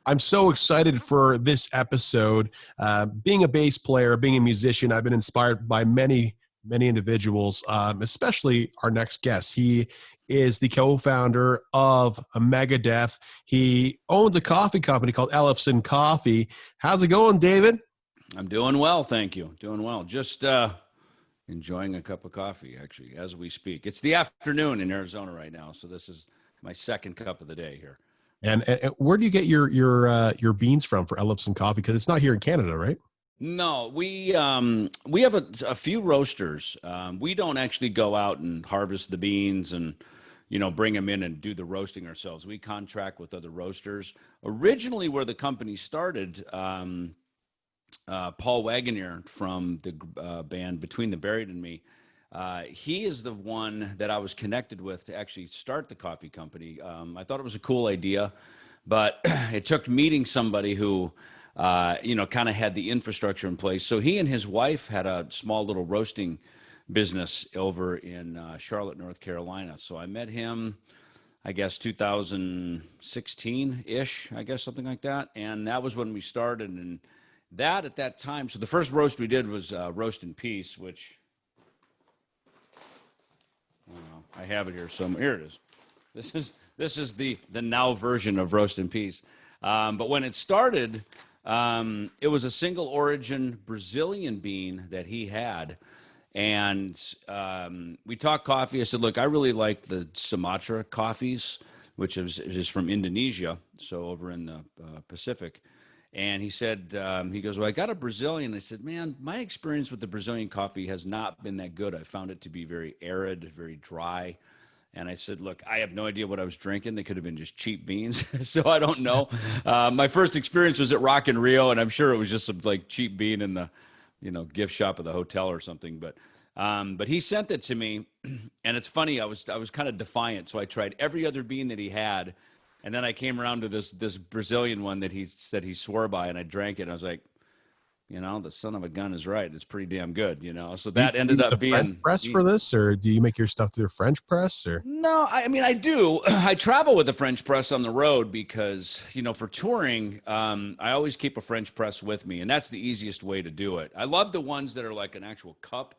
I'm so excited for this episode. Being a bass player, being a musician, I've been inspired by many individuals, especially our next guest. He is the co-founder of Megadeth. He owns a coffee company called Ellefson Coffee. How's it going, David? I'm doing well, thank you. Doing well. Just enjoying a cup of coffee, actually, as we speak. It's the afternoon in Arizona right now, so this is my second cup of the day here. And where do you get your beans from for Ellefson Coffee? Because it's not here in Canada, right? No, we have a few roasters. We don't actually go out and harvest the beans and bring them in and do the roasting ourselves. We contract with other roasters. Originally, where the company started, Paul Wagoner from the band Between the Buried and Me. He is the one that I was connected with to actually start the coffee company. I thought it was a cool idea, but it took meeting somebody who, kind of had the infrastructure in place. So he and his wife had a small little roasting business over in Charlotte, North Carolina. So I met him, I guess, 2016-ish, I guess, something like that. And that was when we started. And that at that time, so the first roast we did was Roast in Peace, which... I have it here somewhere. Here it is. This is the now version of Roast in Peace. But when it started, it was a single origin Brazilian bean that he had. And we talked coffee. I said, look, I really like the Sumatra coffees, which is from Indonesia, so over in the Pacific. And he said, he goes, well, I got a Brazilian. I said, man, my experience with the Brazilian coffee has not been that good. I found it to be very arid, very dry. And I said, look, I have no idea what I was drinking. They could have been just cheap beans. So I don't know. My first experience was at Rock in Rio, and I'm sure it was just some like cheap bean in the, gift shop of the hotel or something. But he sent it to me, and it's funny. I was kind of defiant. So I tried every other bean that he had. And then I came around to this Brazilian one that he said he swore by, and I drank it. And I was like, the son of a gun is right. It's pretty damn good, So that ended up being French press for this, or do you make your stuff through the French press? Or no, I mean I do. I travel with the French press on the road because for touring, I always keep a French press with me, and that's the easiest way to do it. I love the ones that are like an actual cup,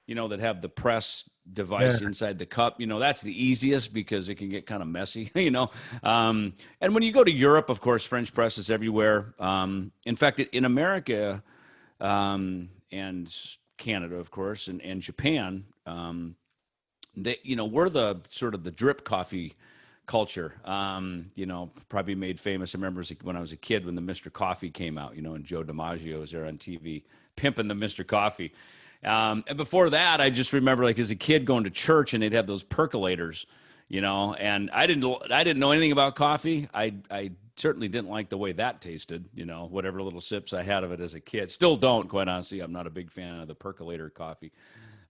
that have the press device inside the cup. That's the easiest because it can get kind of messy, and when you go to Europe, of course, French press is everywhere. In fact, in America and Canada, of course, and Japan, we're the sort of the drip coffee culture, probably made famous. I remember when I was a kid when the Mr. Coffee came out, and Joe DiMaggio was there on TV pimping the Mr. Coffee. And before that, I just remember like as a kid going to church and they'd have those percolators, and I didn't know anything about coffee. I certainly didn't like the way that tasted, whatever little sips I had of it as a kid. Still don't, quite honestly. I'm not a big fan of the percolator coffee,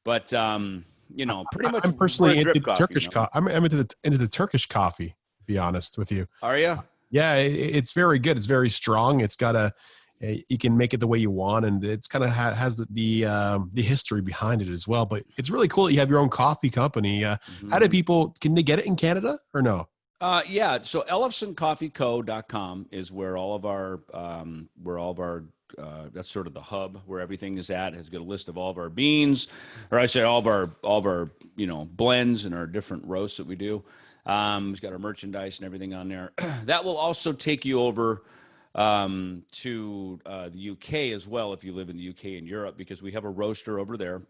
but pretty much I'm personally into coffee, Turkish coffee. I'm into the Turkish coffee, to be honest with you. Are you? Yeah, it's very good. It's very strong. It's got you can make it the way you want, and it's kind of has the history behind it as well. But it's really cool that you have your own coffee company. How do can they get it in Canada or no? Yeah. So EllefsonCoffeeCo.com is where all of our that's sort of the hub where everything is at. It has got a list of all of our beans, or I say all of our blends and our different roasts that we do. We've got our merchandise and everything on there. That will also take you over to the UK as well if you live in the UK and Europe, because we have a roaster over there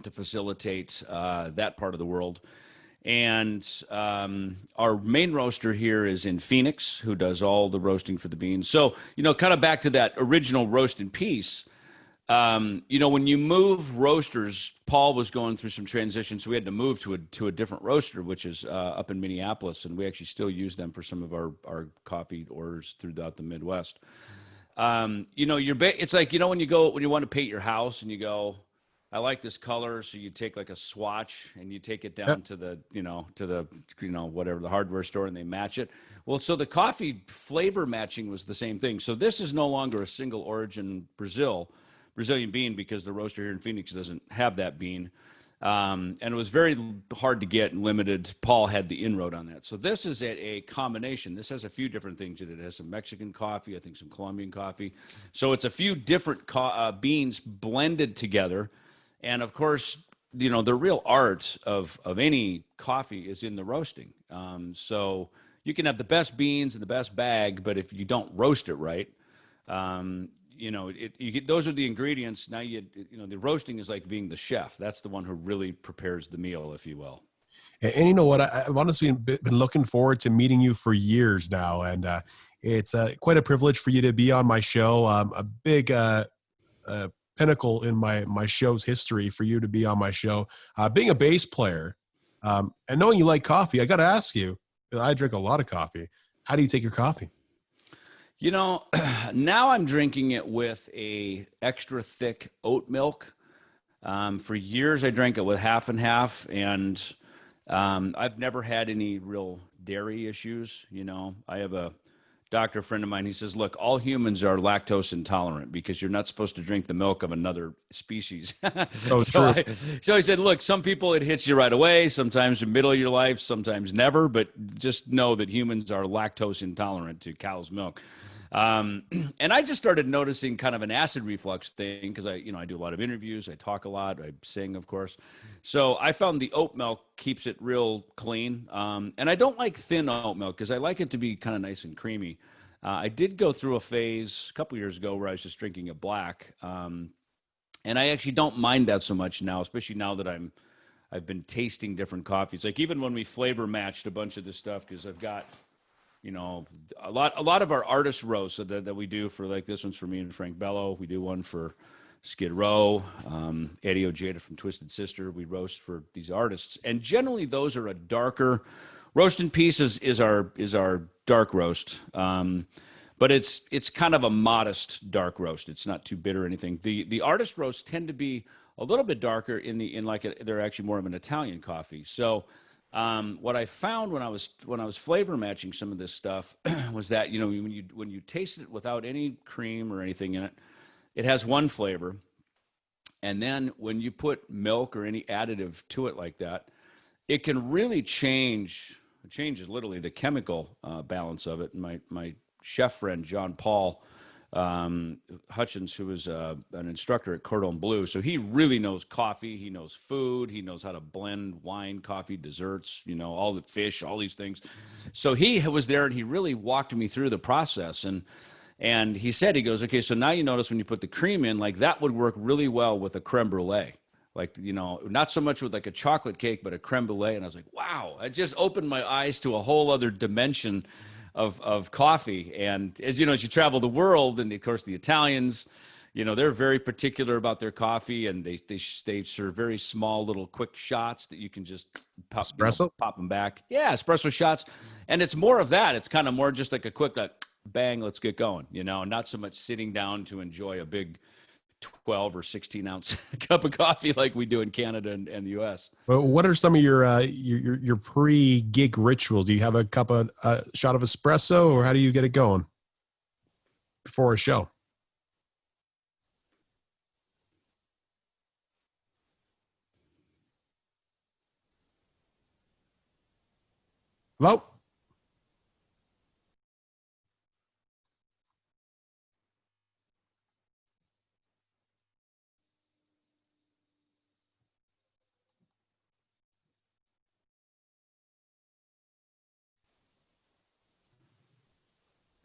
to facilitate that part of the world. And our main roaster here is in Phoenix, who does all the roasting for the beans. So, kind of back to that original Roast in Peace, when you move roasters, Paul was going through some transition, so we had to move to a different roaster, which is up in Minneapolis, and we actually still use them for some of our coffee orders throughout the Midwest. It's like when you want to paint your house and you go, I like this color, so you take like a swatch and you take it down to the whatever the hardware store and they match it. Well, so the coffee flavor matching was the same thing. So this is no longer a single origin Brazilian bean because the roaster here in Phoenix doesn't have that bean. And it was very hard to get and limited. Paul had the inroad on that. So this is a combination. This has a few different things in it. It has some Mexican coffee, I think some Colombian coffee. So it's a few different beans blended together. And of course, you know, the real art of any coffee is in the roasting. So you can have the best beans and the best bag, but if you don't roast it right, you know, you get, those are the ingredients. Now you know, the roasting is like being the chef. That's the one who really prepares the meal, if you will. And you know what? I've honestly been looking forward to meeting you for years now, and it's quite a privilege for you to be on my show. A big pinnacle in my show's history for you to be on my show. Being a bass player, and knowing you like coffee, I got to ask you, 'cause I drink a lot of coffee. How do you take your coffee? You know, now I'm drinking it with a extra thick oat milk. For years, I drank it with half and half, and I've never had any real dairy issues. You know, I have a doctor friend of mine. He says, look, all humans are lactose intolerant because you're not supposed to drink the milk of another species. So true. So he said, look, some people it hits you right away, sometimes in the middle of your life, sometimes never, but just know that humans are lactose intolerant to cow's milk. And I just started noticing kind of an acid reflux thing because I do a lot of interviews, I talk a lot, I sing, of course. So I found the oat milk keeps it real clean. And I don't like thin oat milk because I like it to be kind of nice and creamy. I did go through a phase a couple years ago where I was just drinking it black. And I actually don't mind that so much now, especially now that I've been tasting different coffees. Like even when we flavor matched a bunch of this stuff, because I've got, you know, a lot of our artist roasts that we do for, like this one's for me and Frank Bello. We do one for Skid Row, Eddie Ojeda from Twisted Sister. We roast for these artists, and generally those are a darker roast in peace is our dark roast. But it's kind of a modest dark roast. It's not too bitter or anything. The artist roasts tend to be a little bit darker they're actually more of an Italian coffee. So what I found when I was flavor matching some of this stuff was that, you know, when you taste it without any cream or anything in it, it has one flavor. And then when you put milk or any additive to it like that, it can really changes literally the chemical balance of it. And my chef friend, John Paul Hutchins, who was an instructor at Cordon Bleu. So he really knows coffee. He knows food. He knows how to blend wine, coffee, desserts, you know, all the fish, all these things. So he was there and he really walked me through the process. And he said, he goes, okay, so now you notice when you put the cream in, like that would work really well with a creme brulee. Like, you know, not so much with like a chocolate cake, but a creme brulee. And I was like, wow, it just opened my eyes to a whole other dimension of coffee. And as you know, as you travel the world, and of course the Italians, you know, they're very particular about their coffee, and they serve very small little quick shots that you can just Espresso? Pop them back. Yeah, espresso shots. And it's more of that. It's kind of more just like a quick bang, let's get going, you know, not so much sitting down to enjoy a big 12 or 16 ounce cup of coffee like we do in Canada and the US. Well, what are some of your pre-gig rituals? Do you have a shot of espresso, or how do you get it going before a show? Hello?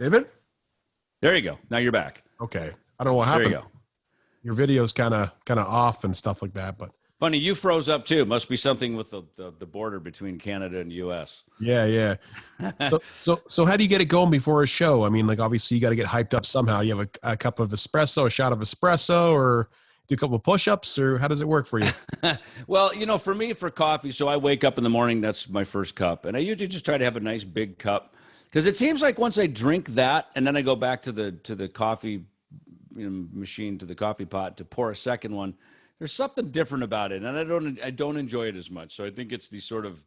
David? There you go. Now you're back. Okay. I don't know what There happened. you go. Your video's kind of off and stuff like that, but Funny, you froze up too. Must be something with the border between Canada and US. yeah. So how do you get it going before a show? I mean, like obviously you got to get hyped up somehow. You have a cup of espresso, a shot of espresso, or do a couple of push-ups, or how does it work for you? Well, you know, for me, for coffee, so I wake up in the morning, that's my first cup. And I usually just try to have a nice big cup, because it seems like once I drink that and then I go back to the coffee machine, to the coffee pot to pour a second one, there's something different about it. And I don't enjoy it as much. So I think it's the sort of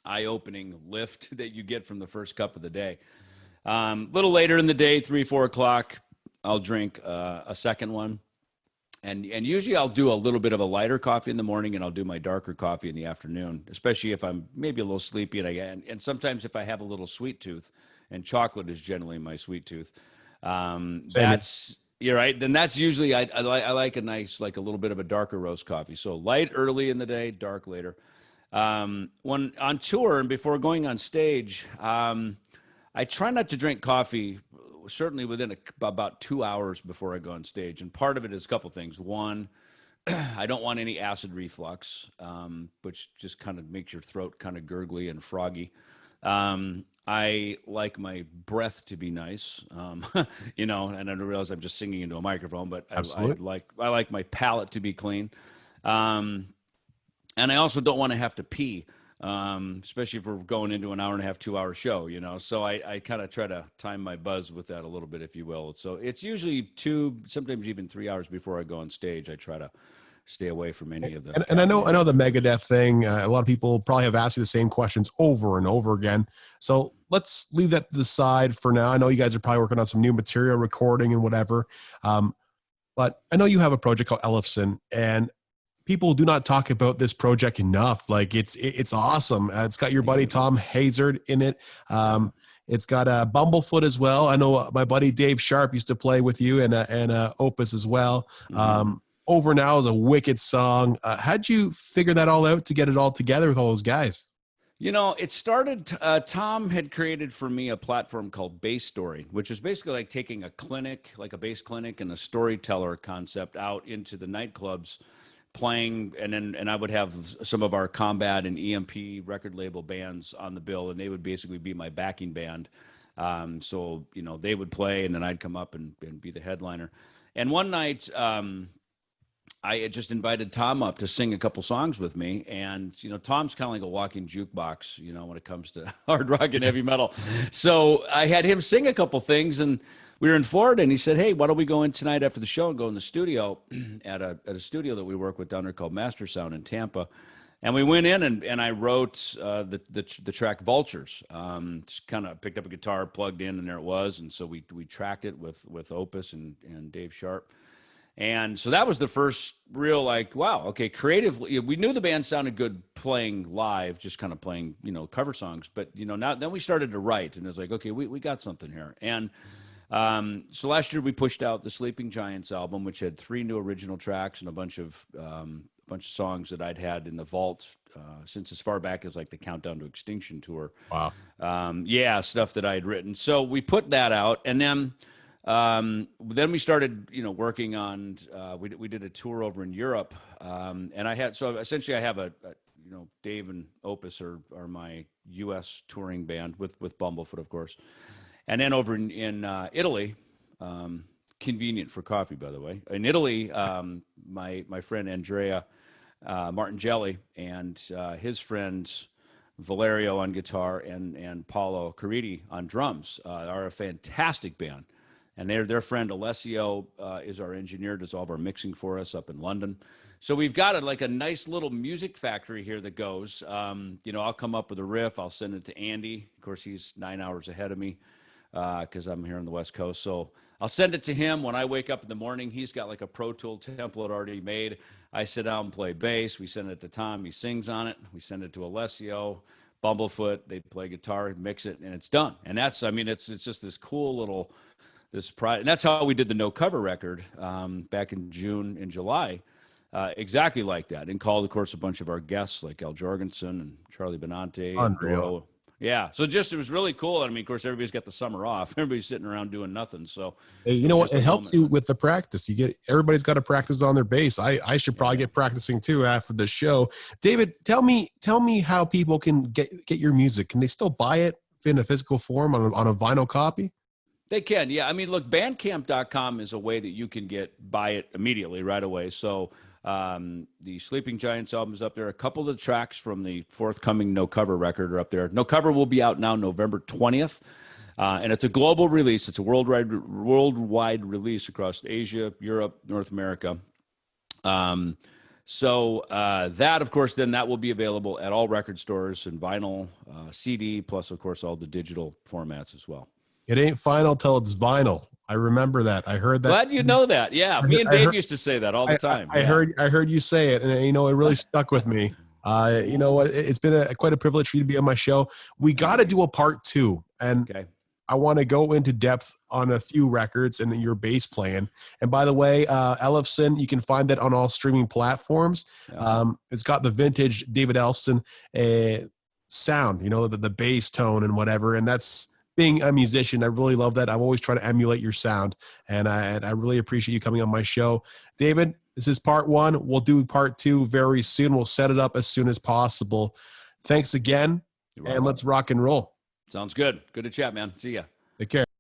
eye-opening lift that you get from the first cup of the day. A little later in the day, 3, 4 o'clock, I'll drink a second one. And usually I'll do a little bit of a lighter coffee in the morning, and I'll do my darker coffee in the afternoon, especially if I'm maybe a little sleepy. And sometimes if I have a little sweet tooth, and chocolate is generally my sweet tooth. Same. You're right. Then that's usually I like a nice, like a little bit of a darker roast coffee. So light early in the day, dark later. When on tour and before going on stage, I try not to drink coffee certainly within about 2 hours before I go on stage. And part of it is a couple things. One, I don't want any acid reflux, which just kind of makes your throat kind of gurgly and froggy. I like my breath to be nice, you know, and I realize I'm just singing into a microphone, but I like my palate to be clean. And I also don't want to have to pee, especially if we're going into an hour and a half, 2 hour show, you know. So I kind of try to time my buzz with that a little bit, if you will. So it's usually 2, sometimes even 3 hours before I go on stage. I try to stay away from any of the. And I know the Megadeth thing. A lot of people probably have asked you the same questions over and over again. So let's leave that to the side for now. I know you guys are probably working on some new material, recording and whatever. But I know you have a project called Ellefson, and people do not talk about this project enough. Like it's awesome. It's got your buddy Tom Hazard in it. It's got a Bumblefoot as well. I know my buddy Dave Sharp used to play with you and Opus as well. Over Now is a wicked song. How'd you figure that all out to get it all together with all those guys? You know, it started, Tom had created for me a platform called Bass Story, which is basically like taking a clinic, like a bass clinic and a storyteller concept out into the nightclubs playing. And I would have some of our Combat and EMP record label bands on the bill, and they would basically be my backing band. So, you know, they would play and then I'd come up and be the headliner. And one night, I had just invited Tom up to sing a couple songs with me. And, you know, Tom's kind of like a walking jukebox, you know, when it comes to hard rock and heavy metal. So I had him sing a couple things, and we were in Florida, and he said, hey, why don't we go in tonight after the show and go in the studio at a studio that we work with down there called Master Sound in Tampa. And we went in and I wrote the track Vultures. Just kind of picked up a guitar, plugged in, and there it was. And so we tracked it with Opus and Dave Sharp. And so that was the first real, like, wow, okay, creatively, we knew the band sounded good playing live, just kind of playing, you know, cover songs. But, you know, then we started to write, and it was like, okay, we got something here. And so last year we pushed out the Sleeping Giants album, which had 3 new original tracks and a bunch of songs that I'd had in the vault since as far back as like the Countdown to Extinction tour. Wow. Yeah, stuff that I had written. So we put that out, and then we started, you know, working on, we did a tour over in Europe. And I have you know, Dave and Opus are my US touring band with Bumblefoot, of course. And then over in Italy, convenient for coffee, by the way. In Italy, my friend Andrea Martingelli and his friends Valerio on guitar and Paolo Caridi on drums are a fantastic band. And their friend Alessio is our engineer, does all of our mixing for us up in London. So we've got a nice little music factory here that goes. You know, I'll come up with a riff. I'll send it to Andy. Of course, he's 9 hours ahead of me because I'm here on the West Coast. So I'll send it to him. When I wake up in the morning, he's got like a Pro Tool template already made. I sit down and play bass. We send it to Tom. He sings on it. We send it to Alessio, Bumblefoot. They play guitar, mix it, and it's done. And that's, I mean, it's just this cool little... and that's how we did the No Cover record back in June and July, exactly like that. And called, of course, a bunch of our guests like Al Jorgensen and Charlie Benante. Unreal. Yeah, so it was really cool. I mean, of course, everybody's got the summer off. Everybody's sitting around doing nothing. So, hey, you know what? It helps you with the practice. Everybody's got to practice on their bass. I should probably get practicing too after the show. David, tell me how people can get your music. Can they still buy it in a physical form on a vinyl copy? They can, yeah. I mean, look, bandcamp.com is a way that you can buy it immediately, right away. So the Sleeping Giants album is up there. A couple of the tracks from the forthcoming No Cover record are up there. No Cover will be out now November 20th. And it's a global release. It's a worldwide release across Asia, Europe, North America. So that, of course, then that will be available at all record stores and vinyl, CD, plus, of course, all the digital formats as well. It ain't final till it's vinyl. I remember that. I heard that. Glad you know that. Yeah, me and Dave used to say that all the time. I heard you say it, and it really stuck with me. It's been quite a privilege for you to be on my show. We got to do a part 2, and Okay. I want to go into depth on a few records and your bass playing. And by the way, Ellefson, you can find that on all streaming platforms. It's got the vintage David Ellefson sound, the bass tone and whatever. And that's, being a musician, I really love that. I've always tried to emulate your sound, and I really appreciate you coming on my show. David, this is part 1. We'll do part 2 very soon. We'll set it up as soon as possible. Thanks again, and let's rock and roll. Sounds good. Good to chat, man. See ya. Take care.